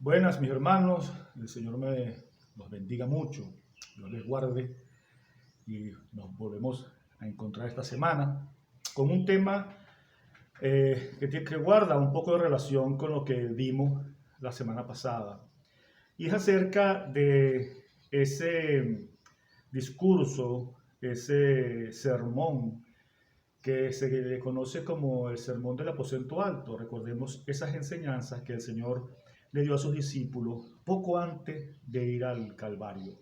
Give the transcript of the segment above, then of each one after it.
Buenas, mis hermanos. El Señor los bendiga mucho. Dios les guarde y nos volvemos a encontrar esta semana con un tema que guarda un poco de relación con lo que vimos la semana pasada. Y es acerca de ese discurso, ese sermón que se le conoce como el sermón del aposento alto. Recordemos esas enseñanzas que el Señor le dio a sus discípulos poco antes de ir al Calvario.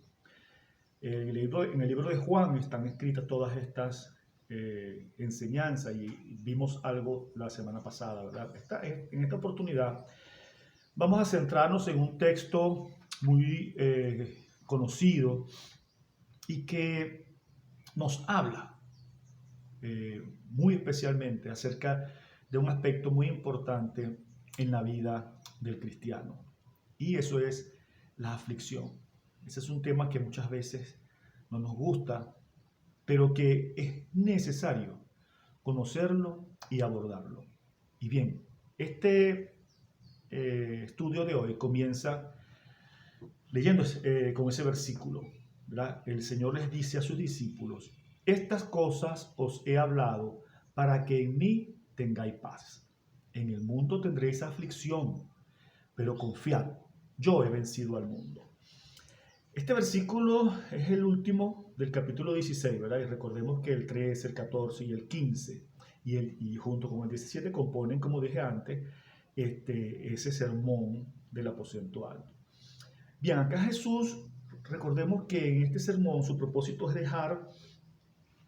En el libro de Juan están escritas todas estas enseñanzas y vimos algo la semana pasada, ¿verdad? En esta oportunidad vamos a centrarnos en un texto muy conocido y que nos habla muy especialmente acerca de un aspecto muy importante en la vida del cristiano. Y eso es la aflicción. Ese es un tema que muchas veces no nos gusta, pero que es necesario conocerlo y abordarlo. Y bien, este estudio de hoy comienza leyendo con ese versículo, ¿verdad? El Señor les dice a sus discípulos: estas cosas os he hablado para que en mí tengáis paz. En el mundo tendréis aflicción, pero confiad, yo he vencido al mundo. Este versículo es el último del capítulo 16, ¿verdad? Y recordemos que el 13, el 14 y el 15, y junto con el 17 componen, como dije antes, ese sermón del aposento alto. Bien, acá Jesús, recordemos que en este sermón su propósito es dejar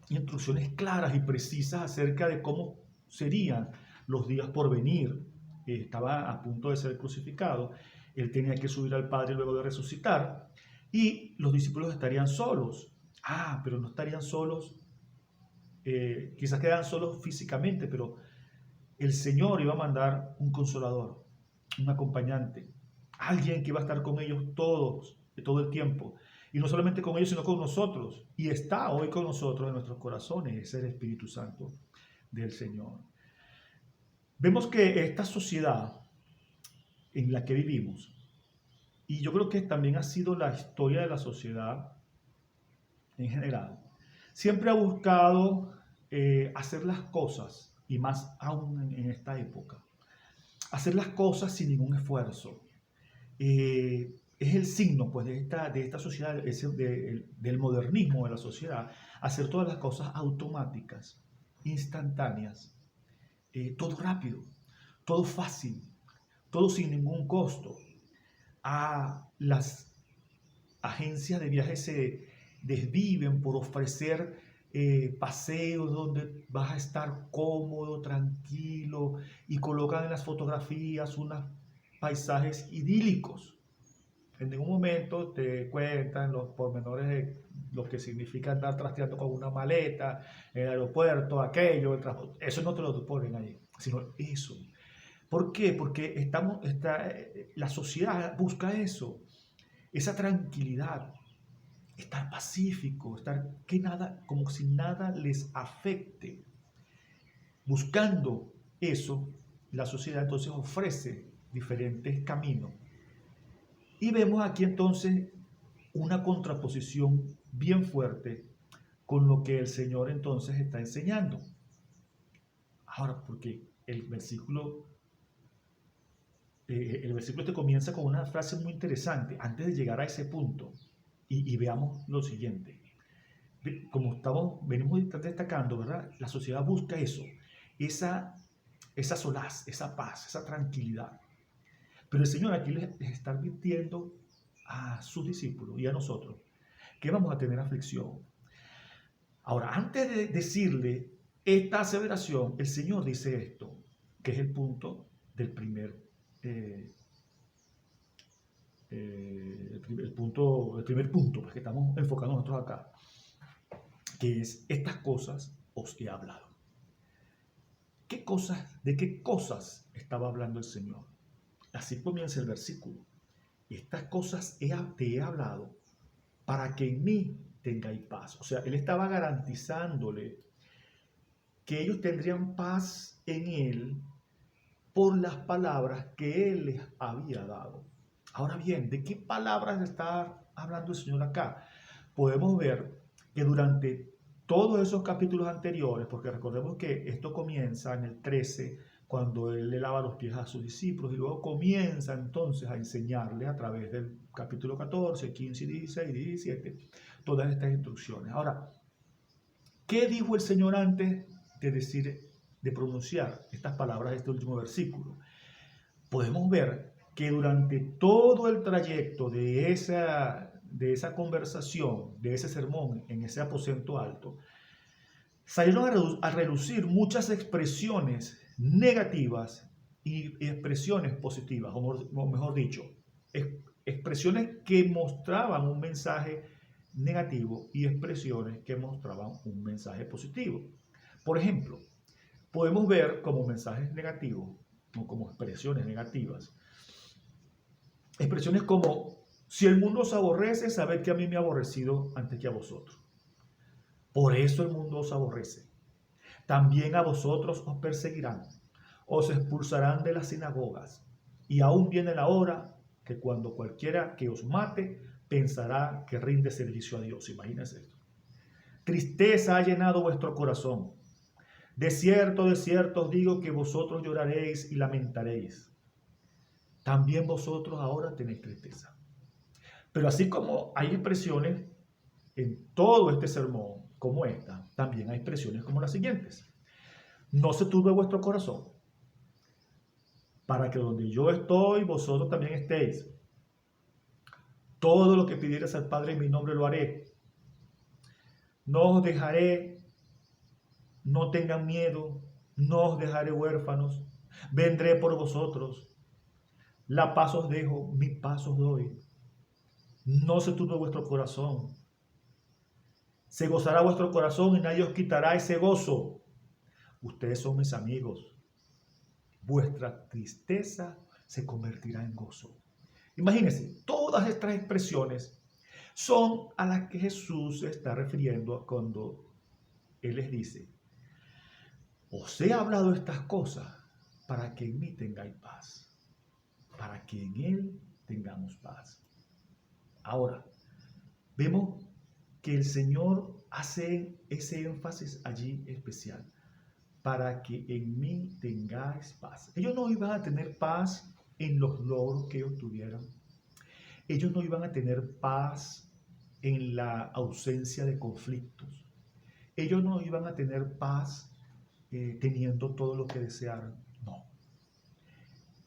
instrucciones claras y precisas acerca de cómo serían los días por venir. Estaba a punto de ser crucificado, él tenía que subir al Padre luego de resucitar y los discípulos estarían solos. Pero no estarían solos, quizás quedaran solos físicamente, pero el Señor iba a mandar un consolador, un acompañante, alguien que iba a estar con ellos todo el tiempo. Y no solamente con ellos, sino con nosotros. Y está hoy con nosotros en nuestros corazones. Es el Espíritu Santo del Señor. Vemos que esta sociedad en la que vivimos, y yo creo que también ha sido la historia de la sociedad en general, siempre ha buscado hacer las cosas, y más aún en esta época, hacer las cosas sin ningún esfuerzo. Es el signo pues, de esta sociedad, del modernismo de la sociedad, hacer todas las cosas automáticas, instantáneas, todo rápido, todo fácil, todo sin ningún costo. Las agencias de viajes se desviven por ofrecer paseos donde vas a estar cómodo, tranquilo, y colocan en las fotografías unos paisajes idílicos. En ningún momento te cuentan los pormenores de lo que significa andar trasteando con una maleta, el aeropuerto, aquello, el transporte. Eso no te lo ponen ahí, sino eso. ¿Por qué? Porque la sociedad busca eso, esa tranquilidad, estar pacífico, como si nada les afecte. Buscando eso, la sociedad entonces ofrece diferentes caminos. Y vemos aquí entonces una contraposición bien fuerte con lo que el Señor entonces está enseñando. Ahora, porque el versículo este comienza con una frase muy interesante antes de llegar a ese punto. Y veamos lo siguiente. Como venimos destacando, ¿verdad? La sociedad busca eso, esa solaz, esa paz, esa tranquilidad. Pero el Señor aquí les está advirtiendo a sus discípulos y a nosotros que vamos a tener aflicción. Ahora, antes de decirle esta aseveración, el Señor dice esto, que es el punto del primer punto pues, que estamos enfocando nosotros acá, que es: estas cosas os he hablado. ¿De qué cosas estaba hablando el Señor? Así comienza el versículo. Estas cosas te he hablado para que en mí tengáis paz. O sea, Él estaba garantizándole que ellos tendrían paz en Él por las palabras que Él les había dado. Ahora bien, ¿de qué palabras está hablando el Señor acá? Podemos ver que durante todos esos capítulos anteriores, porque recordemos que esto comienza en el 13, cuando Él le lava los pies a sus discípulos, y luego comienza entonces a enseñarle a través del capítulo 14, 15, 16, 17, todas estas instrucciones. Ahora, ¿qué dijo el Señor antes de decir, de pronunciar estas palabras de este último versículo? Podemos ver que durante todo el trayecto de esa conversación, de ese sermón en ese aposento alto, salieron a relucir muchas expresiones negativas y expresiones positivas, o mejor dicho, expresiones que mostraban un mensaje negativo y expresiones que mostraban un mensaje positivo. Por ejemplo, podemos ver como mensajes negativos o como expresiones negativas, expresiones como: si el mundo os aborrece, sabed que a mí me ha aborrecido antes que a vosotros. Por eso el mundo os aborrece. También a vosotros os perseguirán, os expulsarán de las sinagogas, y aún viene la hora que cuando cualquiera que os mate pensará que rinde servicio a Dios. Imagínense esto. Tristeza ha llenado vuestro corazón. De cierto os digo que vosotros lloraréis y lamentaréis. También vosotros ahora tenéis tristeza. Pero así como hay expresiones en todo este sermón como esta, también hay expresiones como las siguientes: no se turbe vuestro corazón, para que donde yo estoy, vosotros también estéis. Todo lo que pidierais al Padre en mi nombre lo haré. No os dejaré, no tengan miedo, no os dejaré huérfanos, vendré por vosotros. La paz os dejo, mi paz os doy. No se turbe vuestro corazón. Se gozará vuestro corazón y nadie os quitará ese gozo. Ustedes son mis amigos. Vuestra tristeza se convertirá en gozo. Imagínense, todas estas expresiones son a las que Jesús se está refiriendo cuando Él les dice: os he hablado estas cosas para que en mí tengáis paz, para que en Él tengamos paz. Ahora, vemos que el Señor hace ese énfasis allí especial: para que en mí tengáis paz. Ellos no iban a tener paz en los logros que ellos tuvieran. Ellos no iban a tener paz en la ausencia de conflictos. Ellos no iban a tener paz teniendo todo lo que desearan. No.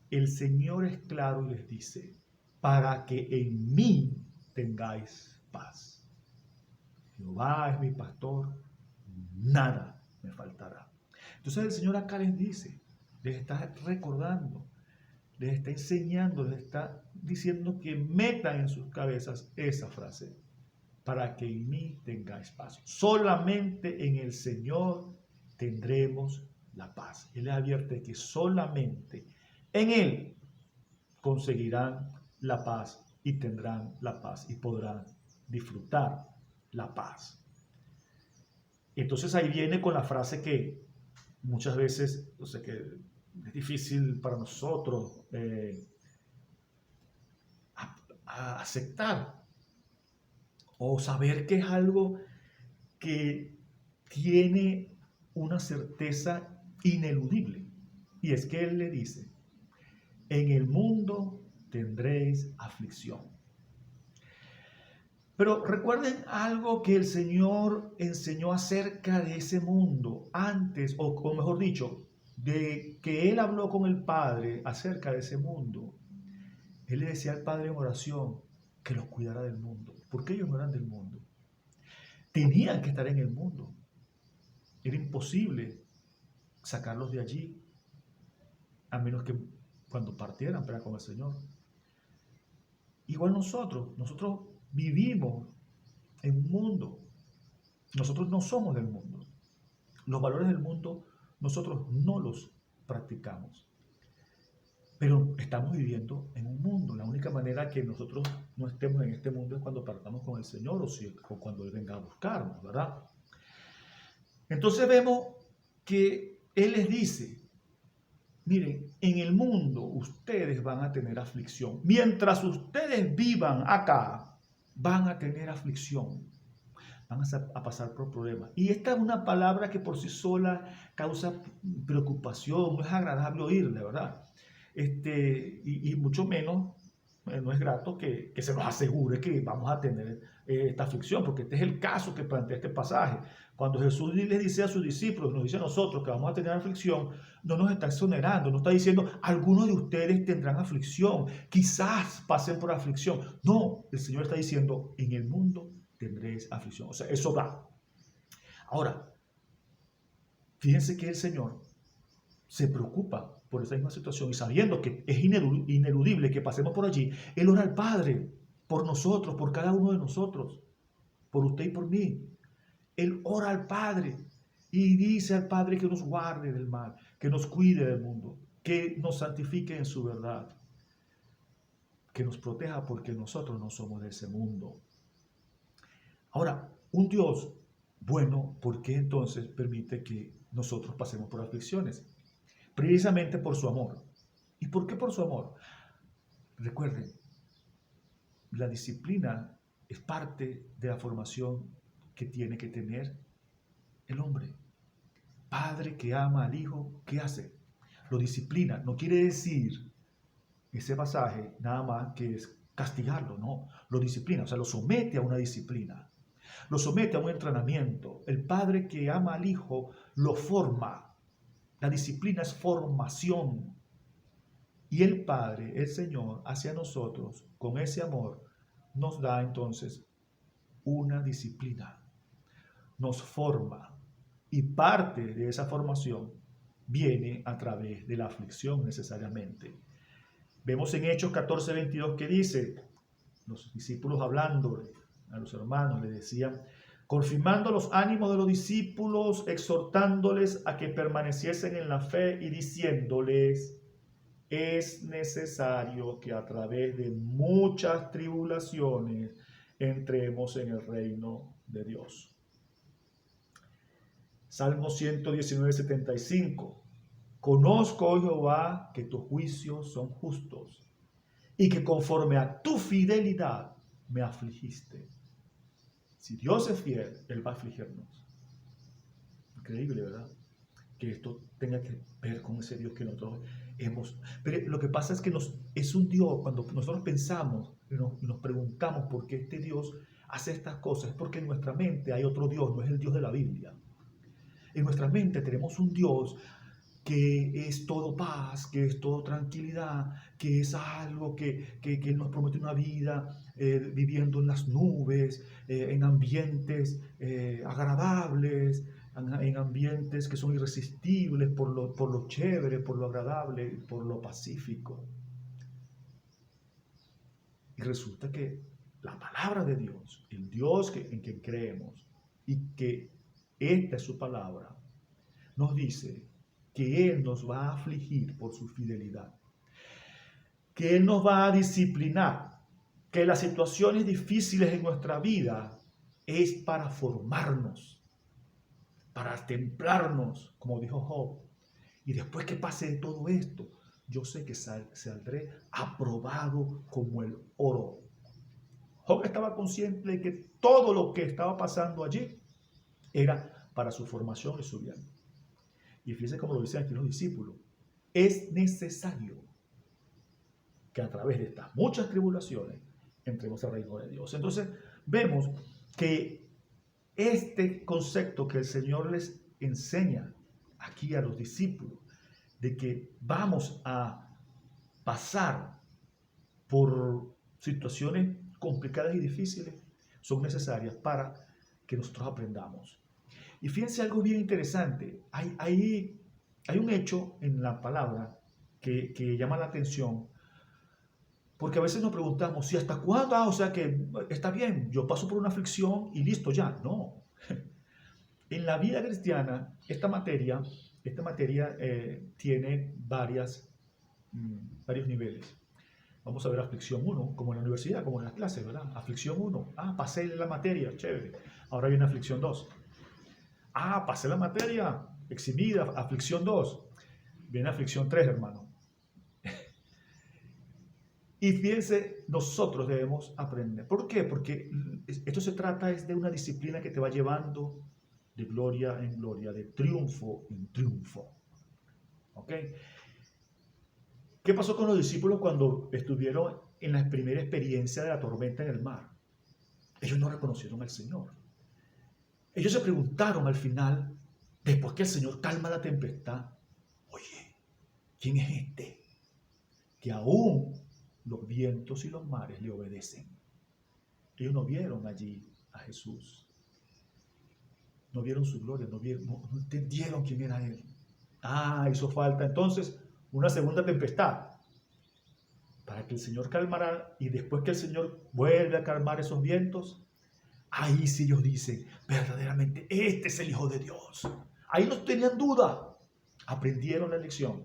El Señor es claro y les dice: para que en mí tengáis paz. Jehová es mi pastor, nada me faltará. Entonces el Señor acá les dice, les está recordando, les está enseñando, les está diciendo que metan en sus cabezas esa frase: para que en mí tengáis paz. Solamente en el Señor tendremos la paz. Él les advierte que solamente en Él conseguirán la paz y tendrán la paz y podrán disfrutar la paz. Entonces ahí viene con la frase que muchas veces, o sea, que es difícil para nosotros a aceptar o saber que es algo que tiene una certeza ineludible. Y es que Él le dice: en el mundo tendréis aflicción. Pero recuerden algo que el Señor enseñó acerca de ese mundo antes, o mejor dicho, de que Él habló con el Padre acerca de ese mundo. Él le decía al Padre en oración que los cuidara del mundo, porque ellos no eran del mundo. Tenían que estar en el mundo. Era imposible sacarlos de allí, a menos que cuando partieran para con el Señor. Igual nosotros vivimos en un mundo. Nosotros no somos del mundo. Los valores del mundo nosotros no los practicamos. Pero estamos viviendo en un mundo. La única manera que nosotros no estemos en este mundo es cuando partamos con el Señor o cuando Él venga a buscarnos, ¿verdad? Entonces vemos que Él les dice: miren, en el mundo ustedes van a tener aflicción. Mientras ustedes vivan acá, van a tener aflicción. Van a pasar por problemas. Y esta es una palabra que por sí sola causa preocupación, no es agradable oírla, ¿verdad? Y mucho menos, no es grato que se nos asegure que vamos a tener esta aflicción, porque este es el caso que plantea este pasaje. Cuando Jesús les dice a sus discípulos, nos dice a nosotros que vamos a tener aflicción, no nos está exonerando, no está diciendo, algunos de ustedes tendrán aflicción, quizás pasen por aflicción. No, el Señor está diciendo, en el mundo tendréis aflicción. O sea, eso va. Ahora, fíjense que el Señor se preocupa por esa misma situación y sabiendo que es ineludible que pasemos por allí, Él ora al Padre por nosotros, por cada uno de nosotros, por usted y por mí. Él ora al Padre y dice al Padre que nos guarde del mal, que nos cuide del mundo, que nos santifique en su verdad, que nos proteja porque nosotros no somos de ese mundo. Ahora, un Dios bueno, ¿por qué entonces permite que nosotros pasemos por aflicciones? Precisamente por su amor. ¿Y por qué por su amor? Recuerden, la disciplina es parte de la formación que tiene que tener el hombre. Padre que ama al hijo, ¿qué hace? Lo disciplina. No quiere decir ese pasaje nada más que es castigarlo, no. Lo disciplina, o sea, lo somete a una disciplina. Lo somete a un entrenamiento. El padre que ama al hijo lo forma. La disciplina es formación. Y el Padre, el Señor, hacia nosotros, con ese amor, nos da entonces una disciplina. Nos forma. Y parte de esa formación viene a través de la aflicción necesariamente. Vemos en Hechos 14:22 que dice, los discípulos hablando a los hermanos, le decían, confirmando los ánimos de los discípulos, exhortándoles a que permaneciesen en la fe y diciéndoles, es necesario que a través de muchas tribulaciones entremos en el reino de Dios. Salmo 119:75. Conozco, oh Jehová, que tus juicios son justos y que conforme a tu fidelidad me afligiste. Si Dios es fiel, Él va a afligirnos. Increíble, ¿verdad? Que esto tenga que ver con ese Dios que nosotros hemos... Pero lo que pasa es que es un Dios, cuando nosotros pensamos y nos preguntamos por qué este Dios hace estas cosas, es porque en nuestra mente hay otro Dios, no es el Dios de la Biblia. En nuestra mente tenemos un Dios que es todo paz, que es todo tranquilidad, que es algo que Él nos promete una vida viviendo en las nubes, en ambientes agradables, en ambientes que son irresistibles por lo chévere, por lo agradable, por lo pacífico. Y resulta que la palabra de Dios, el Dios en quien creemos, y que esta es su palabra, nos dice que Él nos va a afligir por su fidelidad, que Él nos va a disciplinar, que las situaciones difíciles en nuestra vida es para formarnos, para templarnos, como dijo Job. Y después que pase todo esto, yo sé que saldré aprobado como el oro. Job estaba consciente de que todo lo que estaba pasando allí era para su formación y su bien. Y fíjense cómo lo dicen aquí los discípulos. Es necesario que a través de estas muchas tribulaciones entremos al reino de Dios. Entonces vemos que este concepto que el Señor les enseña aquí a los discípulos, de que vamos a pasar por situaciones complicadas y difíciles, son necesarias para que nosotros aprendamos. Y fíjense algo bien interesante. Hay un hecho en la palabra que llama la atención, porque a veces nos preguntamos, ¿si hasta cuándo? O sea que está bien, yo paso por una aflicción y listo ya. No. En la vida cristiana, esta materia tiene varios niveles. Vamos a ver aflicción 1, como en la universidad, como en las clases, ¿verdad? Aflicción 1. Pasé la materia, chévere. Ahora viene aflicción 2. Pasé la materia, exhibida, aflicción 2. Viene aflicción 3, hermano. Y fíjense, nosotros debemos aprender. ¿Por qué? Porque esto se trata es de una disciplina que te va llevando de gloria en gloria, de triunfo en triunfo. ¿Ok? ¿Qué pasó con los discípulos cuando estuvieron en la primera experiencia de la tormenta en el mar? Ellos no reconocieron al Señor. Ellos se preguntaron al final, después que el Señor calma la tempestad, oye, ¿quién es este? Que aún los vientos y los mares le obedecen. Ellos no vieron allí a Jesús. No vieron su gloria, no entendieron quién era Él. Hizo falta entonces una segunda tempestad para que el Señor calmara, y después que el Señor vuelve a calmar esos vientos, ahí sí ellos dicen, verdaderamente, este es el Hijo de Dios. Ahí no tenían duda. Aprendieron la lección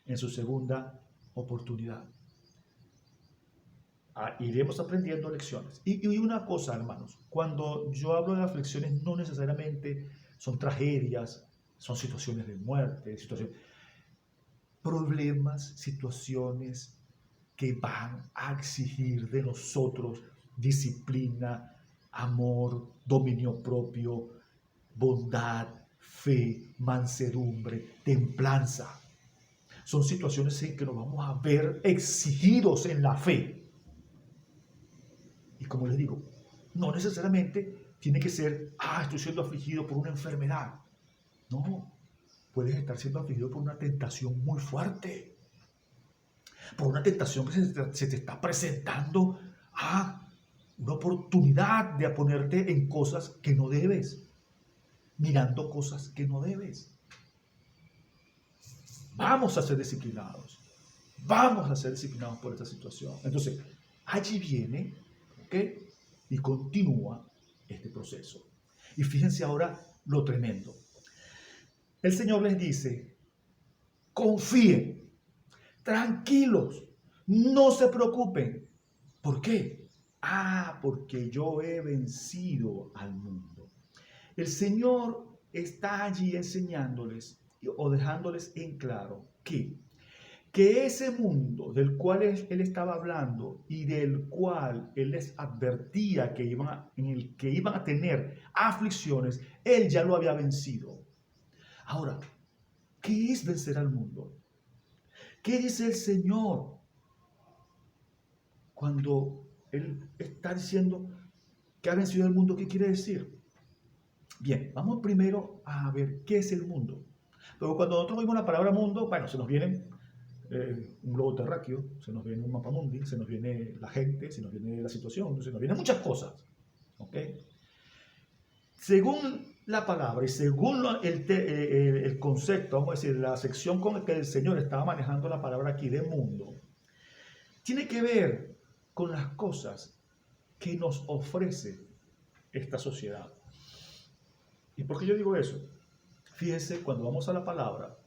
en su segunda oportunidad. Iremos aprendiendo lecciones. Y una cosa, hermanos, cuando yo hablo de aflicciones, no necesariamente son tragedias, son situaciones de muerte, problemas, situaciones que van a exigir de nosotros disciplina, amor, dominio propio, bondad, fe, mansedumbre, templanza. Son situaciones en que nos vamos a ver exigidos en la fe. Y como les digo, no necesariamente tiene que ser, estoy siendo afligido por una enfermedad. No, puedes estar siendo afligido por una tentación muy fuerte. Por una tentación que se te está presentando, una oportunidad de ponerte en cosas que no debes, mirando cosas que no debes. Vamos a ser disciplinados. Vamos a ser disciplinados por esta situación. Entonces, allí viene, ¿ok? Y continúa este proceso. Y fíjense ahora lo tremendo. El Señor les dice, confíen, tranquilos, no se preocupen. ¿Por qué? Porque yo he vencido al mundo. El Señor está allí enseñándoles o dejándoles en claro que ese mundo del cual él estaba hablando y del cual él les advertía en el que iban a tener aflicciones, él ya lo había vencido. Ahora, ¿qué es vencer al mundo? ¿Qué dice el Señor cuando él está diciendo que ha vencido el mundo? ¿Qué quiere decir? Bien, vamos primero a ver qué es el mundo. Luego, cuando nosotros oímos la palabra mundo, bueno, se nos viene un globo terráqueo, se nos viene un mapa mundi, se nos viene la gente, se nos viene la situación, se nos vienen muchas cosas. ¿Ok? Según la palabra y según el concepto, vamos a decir, la sección con la que el Señor estaba manejando la palabra aquí de mundo, tiene que ver con las cosas que nos ofrece esta sociedad. ¿Y por qué yo digo eso? Fíjese, cuando vamos a la palabra,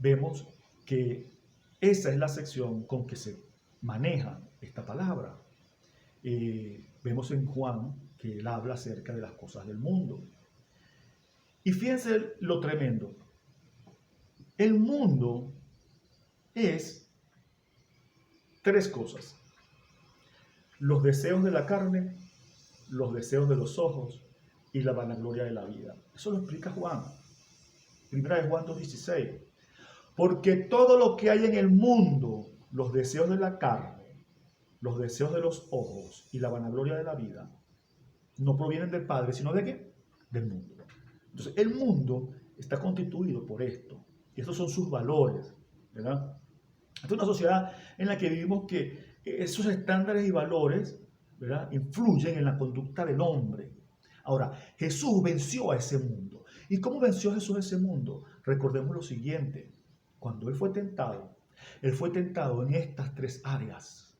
vemos que esa es la sección con que se maneja esta palabra. Vemos en Juan que él habla acerca de las cosas del mundo. Y fíjense lo tremendo. El mundo es tres cosas: los deseos de la carne, los deseos de los ojos y la vanagloria de la vida. Eso lo explica Juan. Primera de Juan 2:16. Porque todo lo que hay en el mundo, los deseos de la carne, los deseos de los ojos y la vanagloria de la vida, no provienen del Padre, sino ¿de qué? Del mundo. Entonces, el mundo está constituido por esto. Y estos son sus valores, ¿verdad? Esta es una sociedad en la que vivimos que esos estándares y valores, ¿verdad?, influyen en la conducta del hombre. Ahora, Jesús venció a ese mundo. ¿Y cómo venció Jesús a ese mundo? Recordemos lo siguiente. Cuando Él fue tentado en estas tres áreas.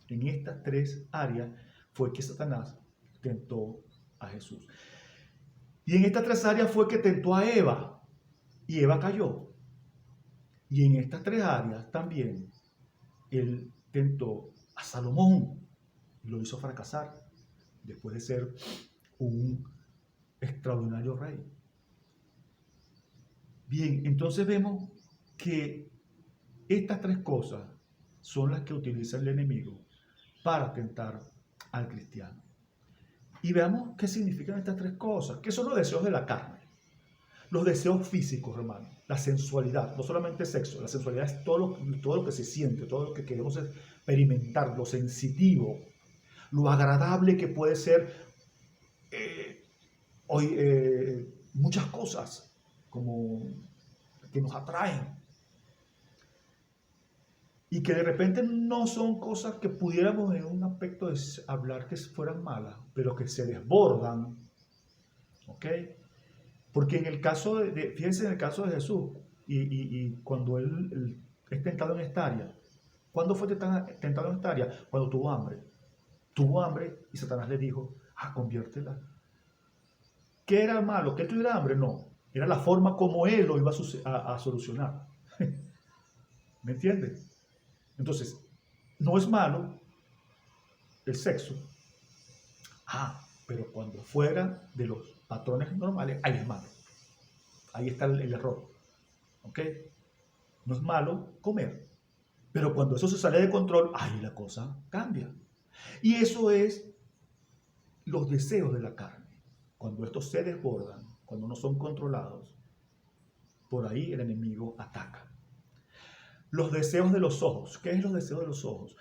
En estas tres áreas fue que Satanás tentó a Jesús. Y en estas tres áreas fue que tentó a Eva. Y Eva cayó. Y en estas tres áreas también él tentó a Salomón y lo hizo fracasar después de ser un extraordinario rey. Bien, entonces vemos que estas tres cosas son las que utiliza el enemigo para tentar al cristiano. Y veamos qué significan estas tres cosas. ¿Qué son los deseos de la carne? Los deseos físicos, hermano. La sensualidad, no solamente sexo. La sensualidad es todo lo que se siente, todo lo que queremos experimentar, lo sensitivo, lo agradable que puede ser hoy muchas cosas como que nos atraen. Y que de repente no son cosas que pudiéramos en un aspecto de hablar que fueran malas, pero que se desbordan, ¿ok? Porque en el caso fíjense en el caso de Jesús, y cuando él es tentado en esta área, ¿cuándo fue tentado en esta área? Cuando tuvo hambre. Tuvo hambre y Satanás le dijo, conviértela. ¿Qué era malo? ¿Que él tuviera hambre? No, era la forma como él lo iba a solucionar. ¿Me entiendes? Entonces, no es malo el sexo. Pero cuando fuera de los patrones normales, ahí es malo. Ahí está el error. ¿Ok? No es malo comer. Pero cuando eso se sale de control, ahí la cosa cambia. Y eso es los deseos de la carne. Cuando estos se desbordan, cuando no son controlados, por ahí el enemigo ataca. Los deseos de los ojos. ¿Qué es los deseos de los ojos?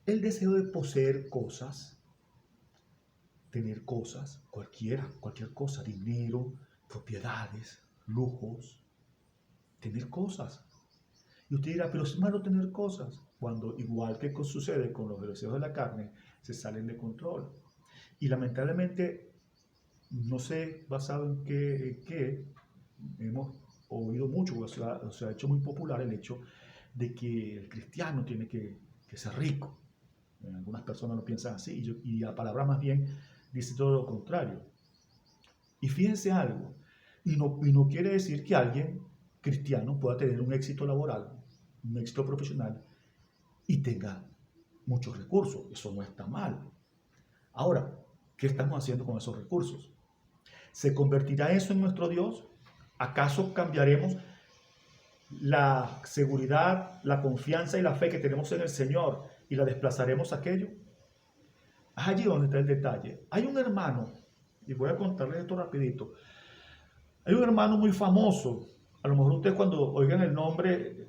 El deseo de poseer cosas, tener cosas, cualquier cosa, dinero, propiedades, lujos, tener cosas. Y usted dirá, pero es malo tener cosas, cuando igual que sucede con los deseos de la carne, se salen de control. Y lamentablemente, no sé basado en qué hemos oído mucho, o se ha hecho muy popular el hecho de que el cristiano tiene que ser rico. Algunas personas lo piensan así, y la palabra más bien dice todo lo contrario. Y fíjense algo, y no quiere decir que alguien cristiano pueda tener un éxito laboral, un éxito profesional, y tenga muchos recursos. Eso no está mal. Ahora, ¿qué estamos haciendo con esos recursos? ¿Se convertirá eso en nuestro Dios? ¿Acaso cambiaremos la seguridad, la confianza y la fe que tenemos en el Señor y la desplazaremos a aquello? Es allí donde está el detalle. Hay un hermano, y voy a contarles esto rapidito. Hay un hermano muy famoso. A lo mejor ustedes cuando oigan el nombre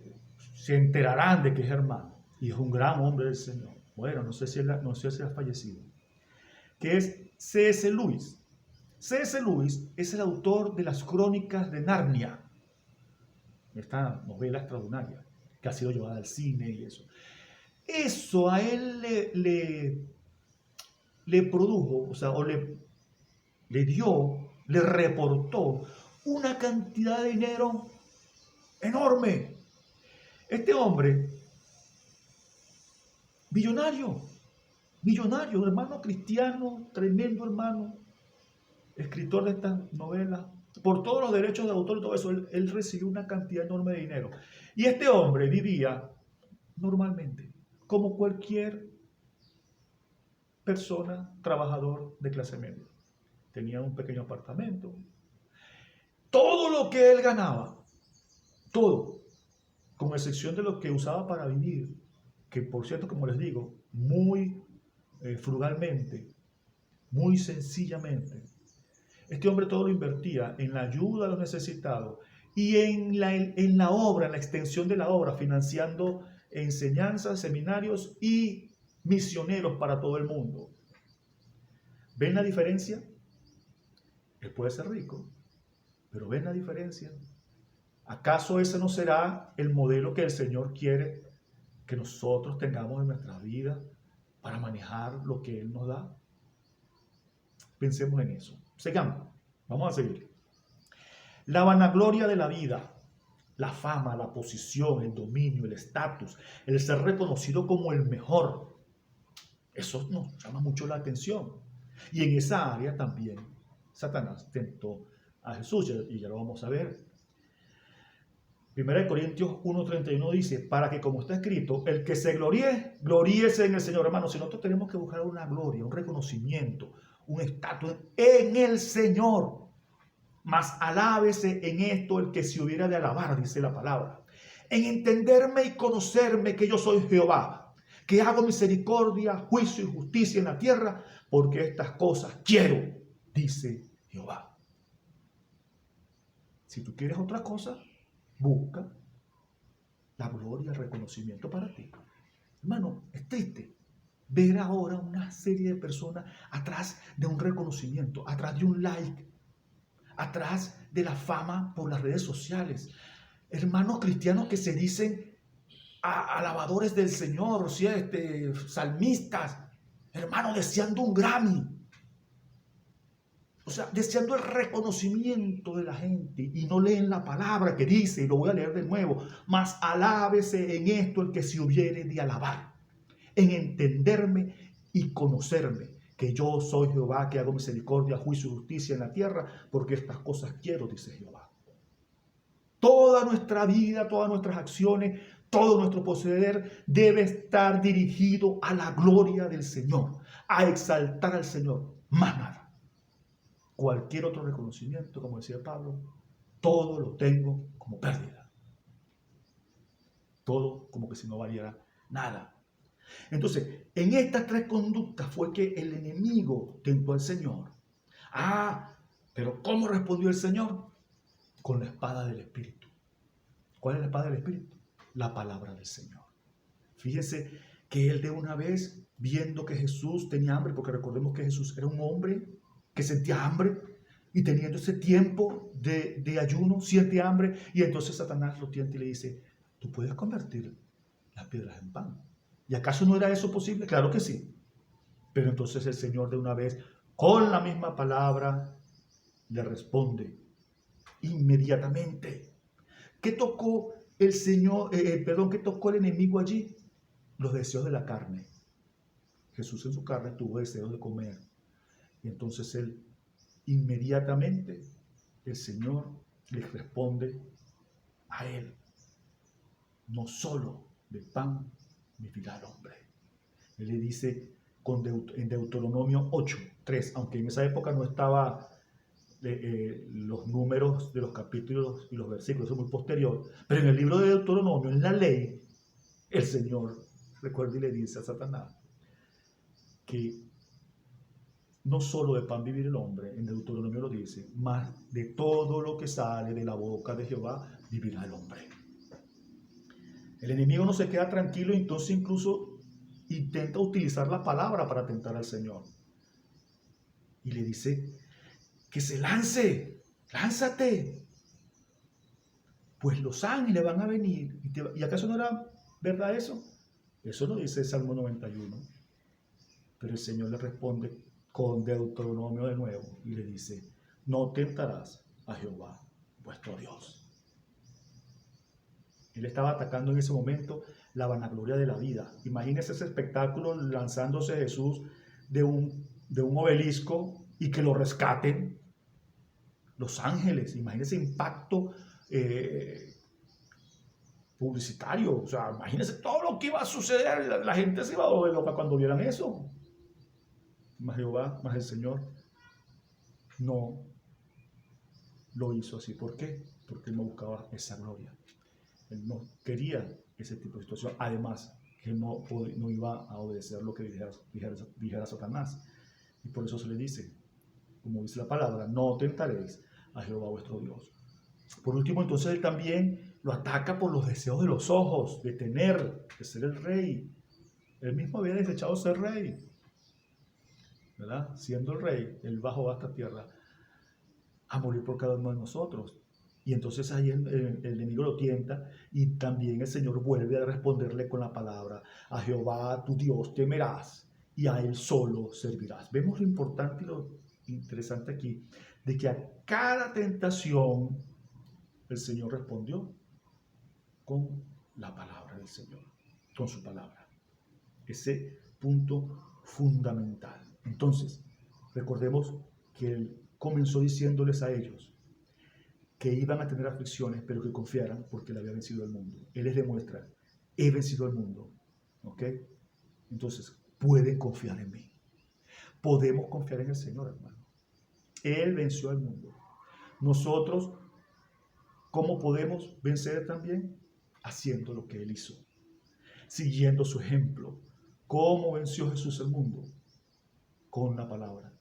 se enterarán de que es hermano. Y es un gran hombre del Señor. Bueno, no sé si ha fallecido. Que es C.S. Lewis. C.S. Lewis es el autor de las Crónicas de Narnia. Esta novela extraordinaria que ha sido llevada al cine y eso. Eso a él le produjo, o sea, le reportó una cantidad de dinero enorme. Este hombre, millonario, hermano cristiano, tremendo hermano, escritor de estas novelas, por todos los derechos de autor y todo eso, él recibió una cantidad enorme de dinero. Y este hombre vivía normalmente, como cualquier persona, trabajador de clase media. Tenía un pequeño apartamento. Todo lo que él ganaba, todo, con excepción de lo que usaba para vivir, que por cierto, como les digo, muy frugalmente, muy sencillamente. Este hombre todo lo invertía en la ayuda a los necesitados y en la obra, en la extensión de la obra, financiando enseñanzas, seminarios y misioneros para todo el mundo. ¿Ven la diferencia? Él puede ser rico, pero ¿ven la diferencia? ¿Acaso ese no será el modelo que el Señor quiere que nosotros tengamos en nuestra vida para manejar lo que Él nos da? Pensemos en eso. Sigamos. Vamos a seguir. La vanagloria de la vida, la fama, la posición, el dominio, el estatus, el ser reconocido como el mejor. Eso nos llama mucho la atención. Y en esa área también Satanás tentó a Jesús, y ya lo vamos a ver. 1 Corintios 1:31 dice, para que como está escrito, el que se gloríe, gloríese en el Señor. Hermanos, si nosotros tenemos que buscar una gloria, un reconocimiento, un estatus en el Señor, mas alábese en esto el que se hubiera de alabar, dice la palabra. en entenderme y conocerme que yo soy Jehová, que hago misericordia, juicio y justicia en la tierra, porque estas cosas quiero, dice Jehová. Si tú quieres otra cosa, busca la gloria, el reconocimiento para ti. Hermano, es triste ver ahora una serie de personas atrás de un reconocimiento, atrás de un like, atrás de la fama por las redes sociales. Hermanos cristianos que se dicen alabadores del Señor, ¿sí? Salmistas, hermanos deseando un Grammy. O sea, deseando el reconocimiento de la gente y no leen la palabra que dice, y lo voy a leer de nuevo, mas alábese en esto el que se hubiere de alabar, en entenderme y conocerme, que yo soy Jehová, que hago misericordia, juicio y justicia en la tierra, porque estas cosas quiero, dice Jehová. Toda nuestra vida, todas nuestras acciones, todo nuestro proceder debe estar dirigido a la gloria del Señor, a exaltar al Señor, más nada. Cualquier otro reconocimiento, como decía Pablo, todo lo tengo como pérdida. Todo como que si no valiera nada. Entonces, en estas tres conductas fue que el enemigo tentó al Señor. Pero ¿cómo respondió el Señor? Con la espada del Espíritu. ¿Cuál es la espada del Espíritu? La palabra del Señor. Fíjese que él de una vez, viendo que Jesús tenía hambre, porque recordemos que Jesús era un hombre que sentía hambre, y teniendo ese tiempo de ayuno, siente hambre, y entonces Satanás lo tienta y le dice, tú puedes convertir las piedras en pan. ¿Y acaso no era eso posible? Claro que sí. Pero entonces el Señor de una vez, con la misma palabra, le responde inmediatamente. ¿Qué tocó el Señor, qué tocó el enemigo allí? Los deseos de la carne. Jesús en su carne tuvo deseos de comer. Y entonces él, inmediatamente, el Señor le responde a él. No solo de pan vivirá el hombre. Él le dice en Deuteronomio 8:3, aunque en esa época no estaba los números de los capítulos y los versículos, eso es muy posterior, pero en el libro de Deuteronomio, en la ley, el Señor recuerda y le dice a Satanás que no solo de pan vivir el hombre, en Deuteronomio lo dice, mas de todo lo que sale de la boca de Jehová vivirá el hombre. El enemigo no se queda tranquilo, entonces incluso intenta utilizar la palabra para tentar al Señor. Y le dice que se lance, lánzate. Pues los ángeles van a venir. ¿Y acaso no era verdad eso? Eso lo dice el Salmo 91. Pero el Señor le responde con Deuteronomio de nuevo y le dice, no tentarás a Jehová, vuestro Dios. Él estaba atacando en ese momento la vanagloria de la vida. Imagínese ese espectáculo lanzándose Jesús de un obelisco y que lo rescaten los ángeles. Imagínese impacto publicitario. O sea, imagínese todo lo que iba a suceder. La gente se iba a volver loca cuando vieran eso. Mas Jehová, mas el Señor no lo hizo así. ¿Por qué? Porque él no buscaba esa gloria. Él no quería ese tipo de situación. Además, que no iba a obedecer lo que dijera Satanás. Y por eso se le dice, como dice la palabra, no tentaréis a Jehová vuestro Dios. Por último, entonces él también lo ataca por los deseos de los ojos, de ser el rey. Él mismo había desechado ser rey, ¿verdad? Siendo el rey, él bajó a esta tierra a morir por cada uno de nosotros. Y entonces ahí el enemigo lo tienta y también el Señor vuelve a responderle con la palabra, a Jehová tu Dios temerás y a él solo servirás. Vemos lo importante y lo interesante aquí, de que a cada tentación el Señor respondió con la palabra del Señor, con su palabra. Ese punto fundamental. Entonces, recordemos que él comenzó diciéndoles a ellos que iban a tener aflicciones, pero que confiaran porque él había vencido el mundo. Él les demuestra, he vencido el mundo. ¿Ok? Entonces, pueden confiar en mí. Podemos confiar en el Señor, hermano. Él venció al mundo. Nosotros, ¿cómo podemos vencer también? haciendo lo que Él hizo, siguiendo su ejemplo. ¿Cómo venció Jesús el mundo? Con la palabra,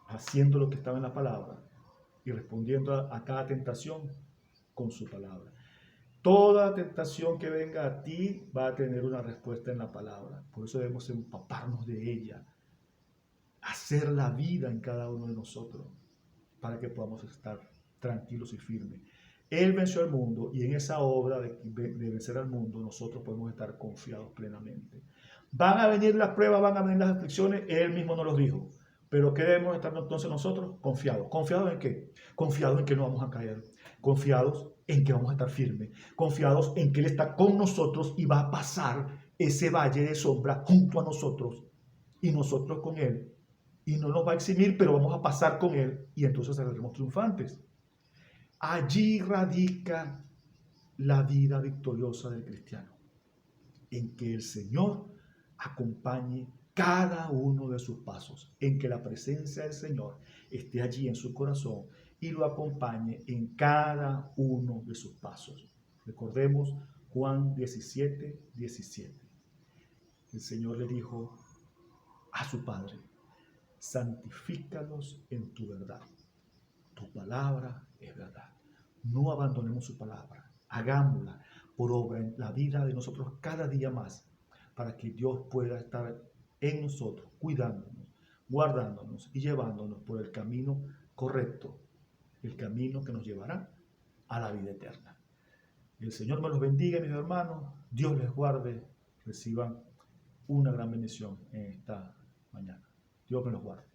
haciendo lo que estaba en la palabra y respondiendo a cada tentación con su palabra. Toda tentación que venga a ti va a tener una respuesta en la palabra. Por eso debemos empaparnos de ella, hacer la vida en cada uno de nosotros, para que podamos estar tranquilos y firmes. Él venció al mundo y en esa obra de vencer al mundo nosotros podemos estar confiados plenamente. Van a venir las pruebas, van a venir las aflicciones, Él mismo nos los dijo. Pero ¿qué debemos estar entonces nosotros? Confiados. ¿Confiados en qué? Confiados en que no vamos a caer. Confiados en que vamos a estar firmes. Confiados en que Él está con nosotros y va a pasar ese valle de sombra junto a nosotros y nosotros con Él. Y no nos va a eximir, pero vamos a pasar con Él y entonces saldremos triunfantes. Allí radica la vida victoriosa del cristiano, en que el Señor acompañe cada uno de sus pasos, en que la presencia del Señor esté allí en su corazón y lo acompañe en cada uno de sus pasos. Recordemos Juan 17, 17. El Señor le dijo a su Padre: santifícalos en tu verdad. Tu palabra es verdad. No abandonemos su palabra. Hagámosla por obra en la vida de nosotros cada día más, para que Dios pueda estar en nosotros, cuidándonos, guardándonos y llevándonos por el camino correcto, el camino que nos llevará a la vida eterna. El Señor me los bendiga, mis hermanos. Dios les guarde. Reciban una gran bendición en esta mañana. Dios me los guarde.